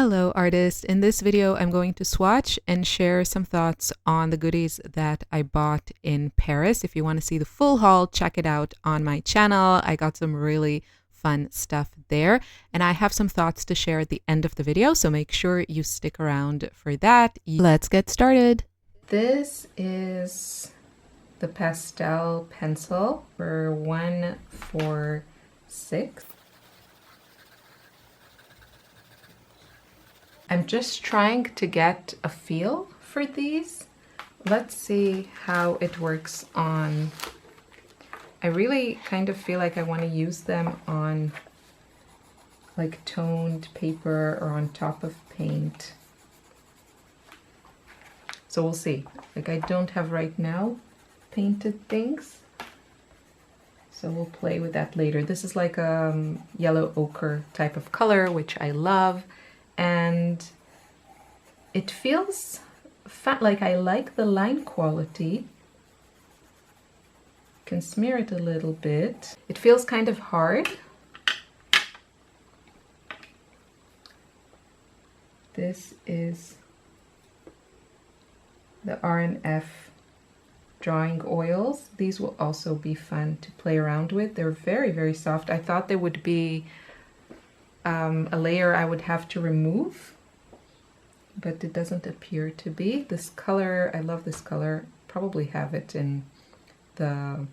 Hello artists, in this video I'm going to swatch and share some thoughts on the goodies that I bought in Paris. If you want to see the full haul, check it out on my channel. I got some really fun stuff there and I have some thoughts to share at the end of the video, so make sure you stick around for that. Let's get started. This is the pastel pencil for 146. I'm just trying to get a feel for these. Let's see how it works on. I really kind of feel like I want to use them on like toned paper or on top of paint. So we'll see. Like I don't have right now painted things, so we'll play with that later. This is like a yellow ochre type of color, which I love. And it feels fat, like I like the line quality. Can smear it a little bit. It feels kind of hard. This is the R&F Drawing Oils. These will also be fun to play around with. They're very, very soft. I thought they would be a layer I would have to remove, but it doesn't appear to be. This color, I love this color. Probably have it in the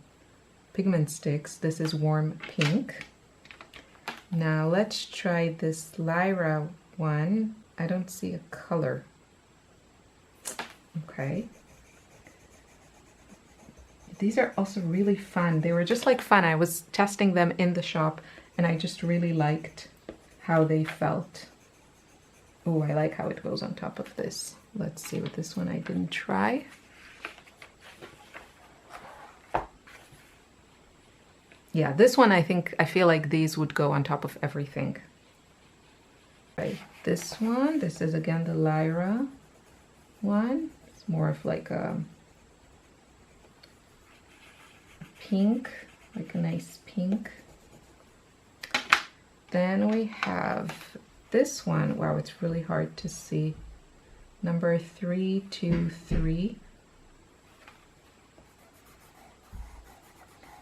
pigment sticks. This is warm pink. Now let's try this Lyra one. I don't see a color. Okay. These are also really fun. They were just like fun. I was testing them in the shop and I just really liked how they felt. Oh, I like how it goes on top of this. Let's see with this one I didn't try. Yeah, this one I feel like these would go on top of everything. Right, this one, this is again the Lyra one. It's more of like a pink, like a nice pink. Then we have this one. Wow, it's really hard to see. Number 323.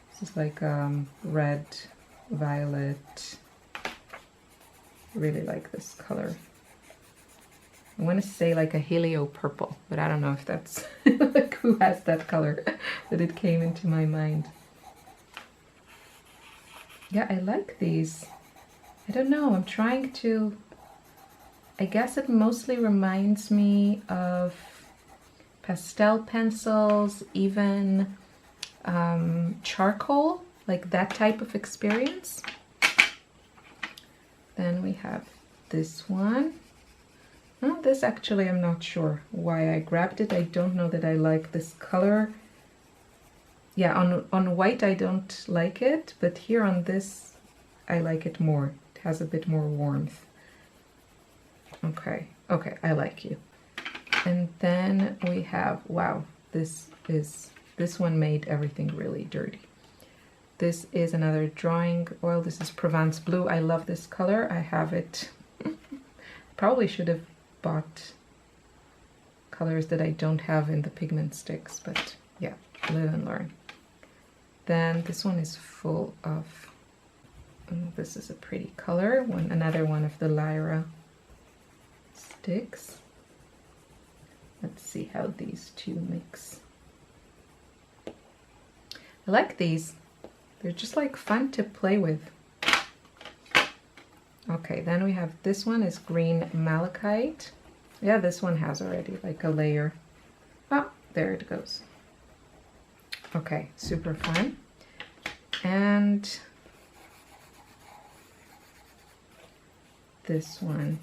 This is like red, violet. I really like this color. I want to say like a helio purple, but I don't know if that's like who has that color, but it came into my mind. Yeah, I like these. I don't know, I'm trying to, I guess it mostly reminds me of pastel pencils, even charcoal, like that type of experience. Then we have this one. Oh, this actually I'm not sure why I grabbed it. I don't know that I like this color. Yeah, on white I don't like it, but here on this I like it more. Has a bit more warmth. Okay, I like you. And then we have, wow, this one made everything really dirty. This is another drawing oil. This is Provence Blue. I love this color. I have it. Probably should have bought colors that I don't have in the pigment sticks, but yeah, live and learn. Then this one is full of, this is a pretty color. Another one of the Lyra sticks. Let's see how these two mix. I like these. They're just like fun to play with. Okay, then we have this one is green malachite. Yeah, this one has already like a layer. Oh, there it goes. Okay, super fun. And this one.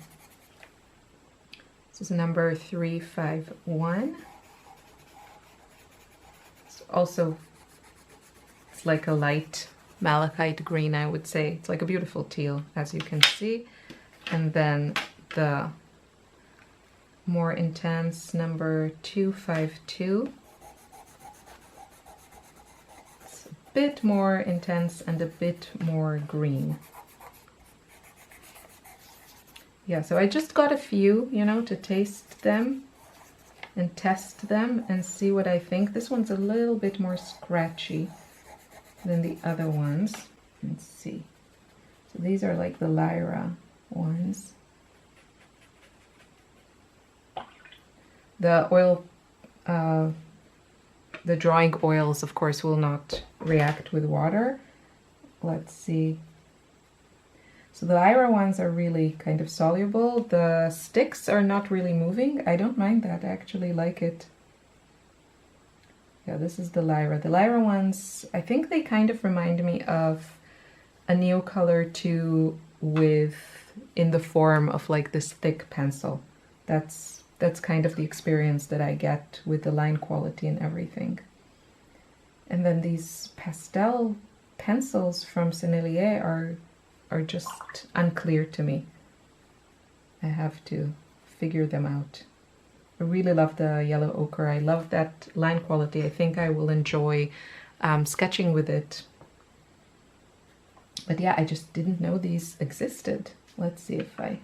This is number 351. It's like a light malachite green, I would say. It's like a beautiful teal, as you can see. And then the more intense number 252. It's a bit more intense and a bit more green. yeah, so I just got a few, you know, to taste them and test them and see what I think. This one's a little bit more scratchy than the other ones. Let's see. So these are like the Lyra ones. The oil, the drawing oils, of course, will not react with water. Let's see. So the Lyra ones are really kind of soluble. The sticks are not really moving. I don't mind that. I actually like it. Yeah, this is the Lyra. The Lyra ones, I think they kind of remind me of a Neocolor 2 with, in the form of like this thick pencil. That's kind of the experience that I get with the line quality and everything. And then these pastel pencils from Sennelier are just unclear to me. I have to figure them out. I really love the yellow ochre. I love that line quality. I think I will enjoy sketching with it. But yeah, I just didn't know these existed. Let's see if I...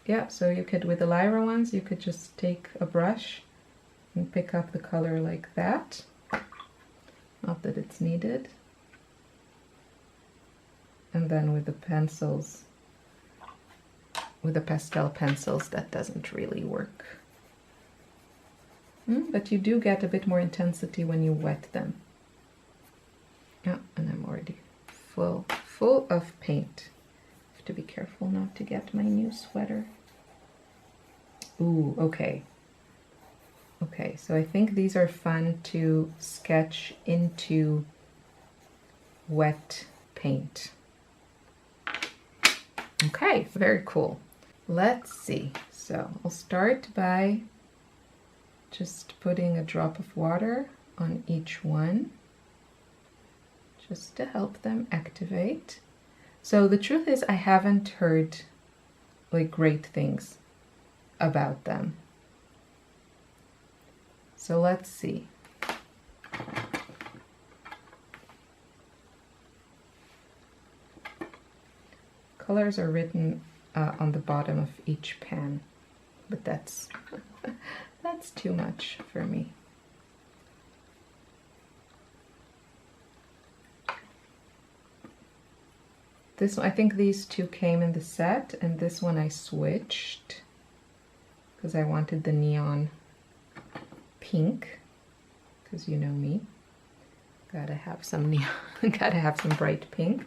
Yeah, so you could, with the Lyra ones, you could just take a brush and pick up the color like that. Not that it's needed. And then with the pencils, with the pastel pencils, that doesn't really work. But you do get a bit more intensity when you wet them. Yeah, and I'm already full of paint. I have to be careful not to get my new sweater. Ooh, okay. Okay, so I think these are fun to sketch into wet paint. Okay, very cool. Let's see. So I'll start by just putting a drop of water on each one, just to help them activate. So the truth is I haven't heard like great things about them. So let's see. Colors are written on the bottom of each pan, but that's that's too much for me. This one, I think these two came in the set, and this one I switched because I wanted the neon pink, because you know me. Gotta have some neon, gotta have some bright pink.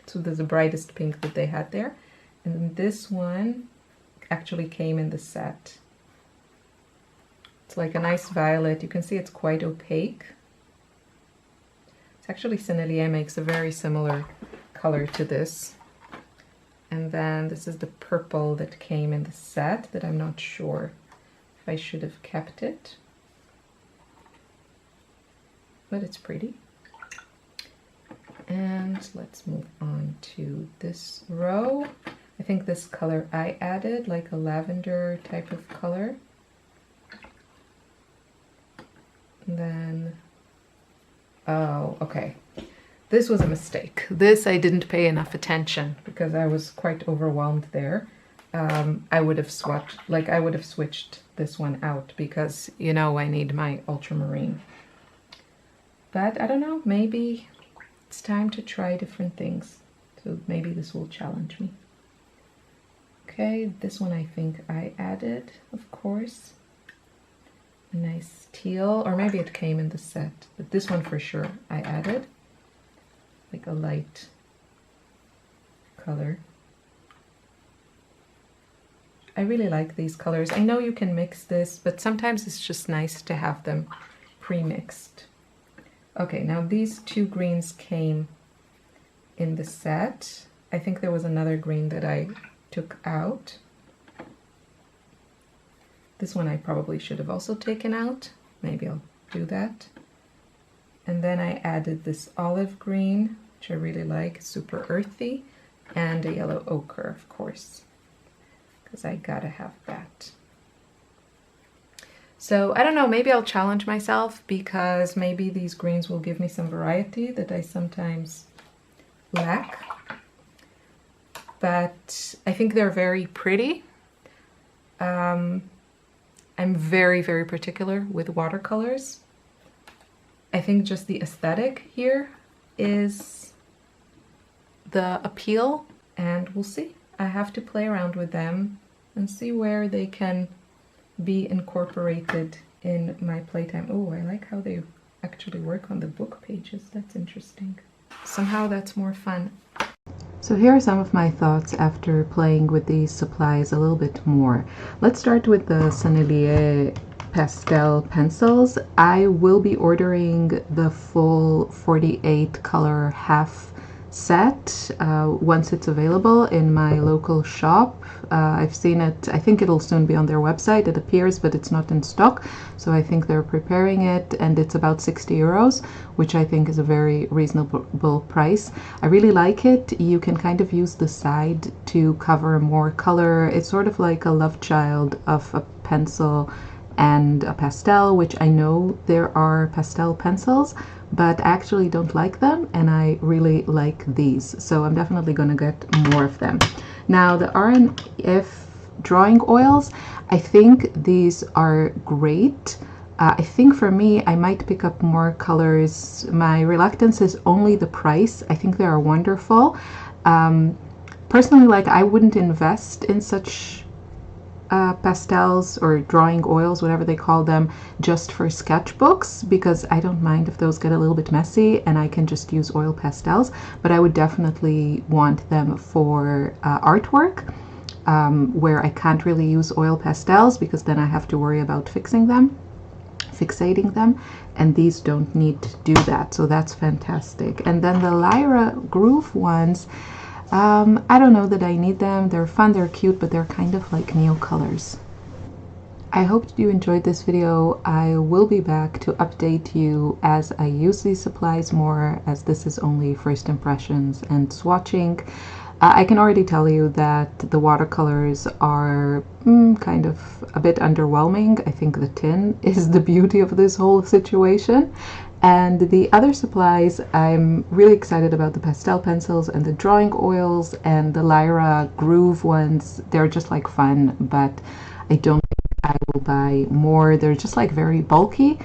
So this is the brightest pink that they had there. And then this one actually came in the set. It's like a nice violet. You can see it's quite opaque. It's actually Sennelier makes a very similar color to this. And then this is the purple that came in the set that I'm not sure if I should have kept it. But it's pretty. And let's move on to this row. I think this color I added, like a lavender type of color. And then, oh, okay. This was a mistake. This I didn't pay enough attention because I was quite overwhelmed there. I would have switched this one out because, you know, I need my ultramarine. But I don't know, maybe it's time to try different things. So maybe this will challenge me. Okay, this one I think I added, of course. A nice teal, or maybe it came in the set, but this one for sure I added. Like a light color. I really like these colors. I know you can mix this, but sometimes it's just nice to have them pre-mixed. Okay, now these two greens came in the set. I think there was another green that I took out. This one I probably should have also taken out. Maybe I'll do that. And then I added this olive green, which I really like, super earthy, and a yellow ochre, of course, because I gotta have that. So I don't know, maybe I'll challenge myself because maybe these greens will give me some variety that I sometimes lack. but I think they're very pretty. I'm very, very particular with watercolors. I think just the aesthetic here is the appeal, and we'll see. I have to play around with them and see where they can be incorporated in my playtime. Oh, I like how they actually work on the book pages. That's interesting. Somehow that's more fun. So here are some of my thoughts after playing with these supplies a little bit more. Let's start with the Sennelier pastel pencils. I will be ordering the full 48 color half set once it's available in my local shop. I've seen it. I think it'll soon be on their website. It appears, but it's not in stock, so I think they're preparing it, and it's about 60 euros, which I think is a very reasonable price. I really like it. You can kind of use the side to cover more color. It's sort of like a love child of a pencil and a pastel, which I know there are pastel pencils, but I actually don't like them, and I really like these, so I'm definitely going to get more of them. Now the R&F Drawing Oils, I think these are great. I think for me, I might pick up more colors. My reluctance is only the price. I think they are wonderful. Personally, like, I wouldn't invest in such pastels or drawing oils, whatever they call them, just for sketchbooks, because I don't mind if those get a little bit messy and I can just use oil pastels, but I would definitely want them for artwork, where I can't really use oil pastels because then I have to worry about fixating them, and these don't need to do that, so that's fantastic. And then the Lyra Groove ones, I don't know that I need them. They're fun, they're cute, but they're kind of like neo colors. I hope you enjoyed this video. I will be back to update you as I use these supplies more, as this is only first impressions and swatching. I can already tell you that the watercolors are kind of a bit underwhelming. I think the tin is the beauty of this whole situation. And the other supplies, I'm really excited about the pastel pencils and the drawing oils and the Lyra Groove ones. They're just like fun, but I don't think I will buy more. They're just like very bulky,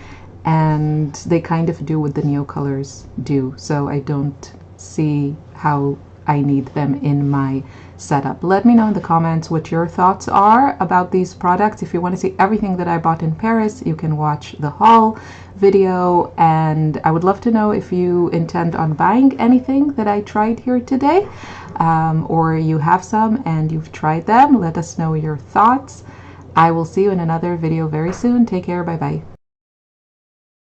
and they kind of do what the neo colors do. So I don't see how I need them in my setup. Let me know in the comments what your thoughts are about these products. If you want to see everything that I bought in Paris, you can watch the haul video, and I would love to know if you intend on buying anything that I tried here today, or you have some and you've tried them. Let us know your thoughts. I will see you in another video very soon. Take care. Bye bye.